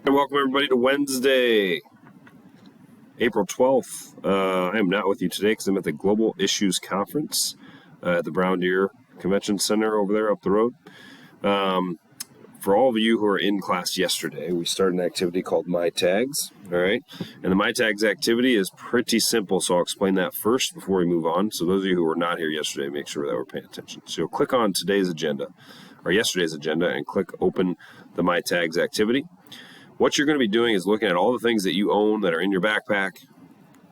And welcome everybody to Wednesday, April 12th. I am not with you today because I'm at the Global Issues Conference at the Brown Deer Convention Center over there up the road. For all of you who are in class yesterday, we started an activity called My Tags, all right? And the My Tags activity is pretty simple, so I'll explain that first before we move on. So those of you who were not here yesterday, make sure that we're paying attention. So you'll click on today's agenda, or yesterday's agenda, and click Open the My Tags activity. What you're going to be doing is looking at all the things that you own that are in your backpack,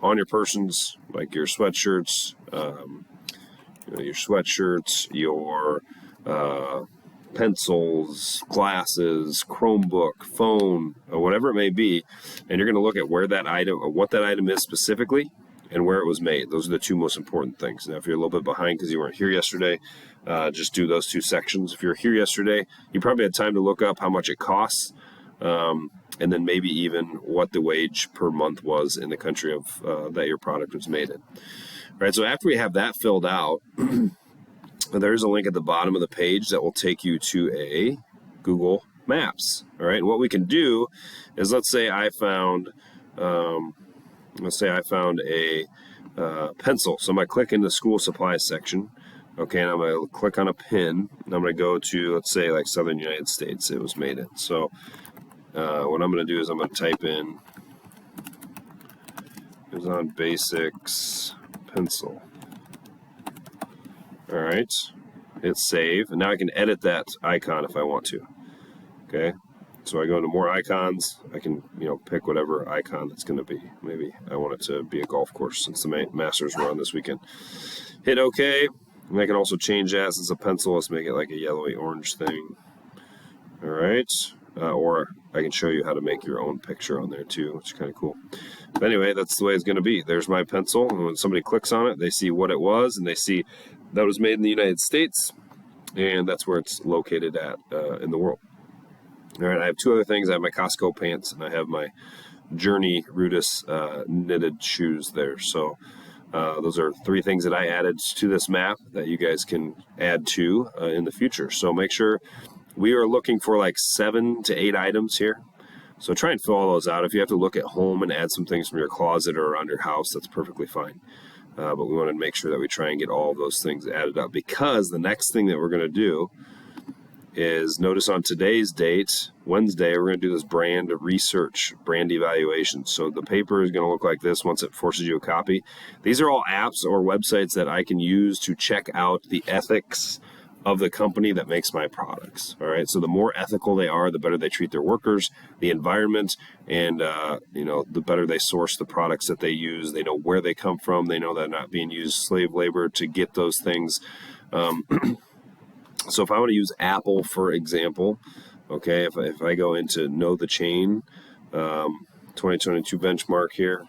on your persons, like your sweatshirts, your pencils, glasses, Chromebook, phone, or whatever it may be, and you're going to look at where that item, or what that item is specifically, and where it was made. Those are the two most important things. Now, if you're a little bit behind because you weren't here yesterday, just do those two sections. If you're here yesterday, you probably had time to look up how much it costs. And then maybe even what the wage per month was in the country of that your product was made in. All right, so after we have that filled out, there's a link at the bottom of the page that will take you to a Google Maps. All right, and what we can do is, let's say I found a pencil. So I'm going to click in the school supplies section. Okay, and I'm going to click on a pin, and I'm going to go to, let's say, like Southern United States it was made in. So what I'm going to do is I'm going to type in Amazon Basics pencil. All right, hit save, and now I can edit that icon if I want to. Okay, so I go into more icons. I can pick whatever icon it's going to be. Maybe I want it to be a golf course since the Masters were on this weekend. Hit OK, and I can also change that since it's a pencil. Let's make it like a yellowy orange thing. All right. Or I can show you how to make your own picture on there too, which is kind of cool. But anyway, that's the way it's going to be. There's my pencil, and when somebody clicks on it, they see what it was, and they see that was made in the United States, and that's where it's located at in the world. All right, I have two other things. I have my Costco pants, and I have my Journey Rudis knitted shoes there. So those are three things that I added to this map that you guys can add to in the future. So make sure. We are looking for like 7 to 8 items here. So try and fill all those out. If you have to look at home and add some things from your closet or around your house, that's perfectly fine. But we want to make sure that we try and get all of those things added up, because the next thing that we're going to do is, notice on today's date, Wednesday, we're going to do this brand research, brand evaluation. So the paper is going to look like this once it forces you a copy. These are all apps or websites that I can use to check out the ethics of the company that makes my products. All right, so the more ethical they are, the better they treat their workers, the environment, and the better they source the products that they use. They know where they come from. They know they're not being used slave labor to get those things. So if I want to use Apple, for example, okay, if I go into Know the Chain, 2022 benchmark here,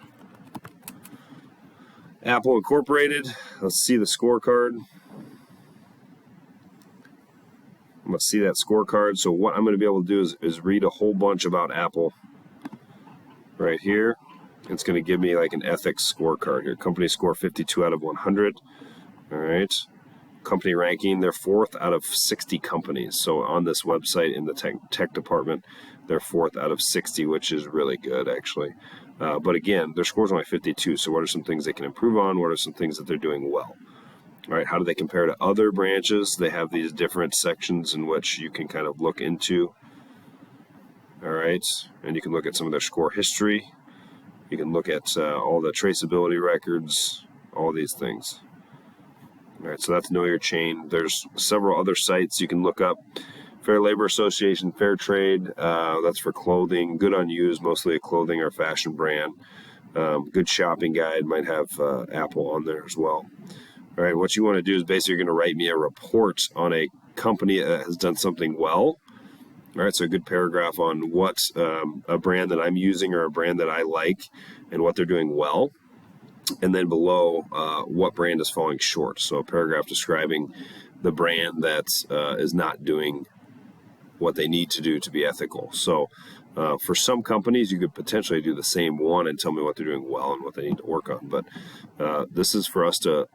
Apple Incorporated, let's see the scorecard. I'm going to see that scorecard. So what I'm going to be able to do is read a whole bunch about Apple right here. It's going to give me like an ethics scorecard here. Company score 52 out of 100. All right. Company ranking, they're 4th out of 60 companies. So on this website in the tech department, they're 4th out of 60, which is really good, actually. But again, their score's only 52. So what are some things they can improve on? What are some things that they're doing well? All right, how do they compare to other branches? They have these different sections in which you can kind of look into. All right, and you can look at some of their score history. You can look at all the traceability records, all these things. All right, so that's Know Your Chain. There's several other sites you can look up. Fair Labor Association, Fair Trade, that's for clothing. Good on Used, mostly a clothing or fashion brand. Good Shopping Guide might have Apple on there as well. All right, what you want to do is basically you're going to write me a report on a company that has done something well. All right, so a good paragraph on what a brand that I'm using or a brand that I like and what they're doing well. And then below, what brand is falling short. So a paragraph describing the brand that is not doing what they need to do to be ethical. So for some companies, you could potentially do the same one and tell me what they're doing well and what they need to work on. But this is for us to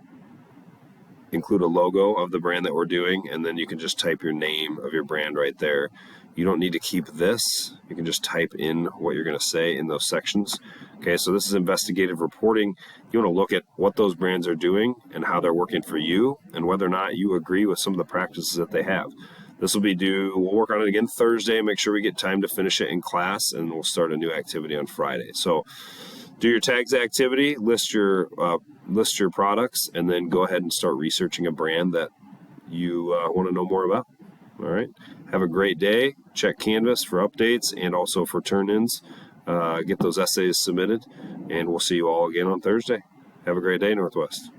include a logo of the brand that we're doing, and then you can just type your name of your brand right there. You don't need to keep this. You can just type in what you're going to say in those sections. Okay, so this is investigative reporting. You want to look at what those brands are doing and how they're working for you and whether or not you agree with some of the practices that they have. This will be due, we'll work on it again Thursday, make sure we get time to finish it in class, and we'll start a new activity on Friday. So do your tags activity, list your products, and then go ahead and start researching a brand that you want to know more about. All right. Have a great day. Check Canvas for updates and also for turn-ins. Get those essays submitted, and we'll see you all again on Thursday. Have a great day, Northwest.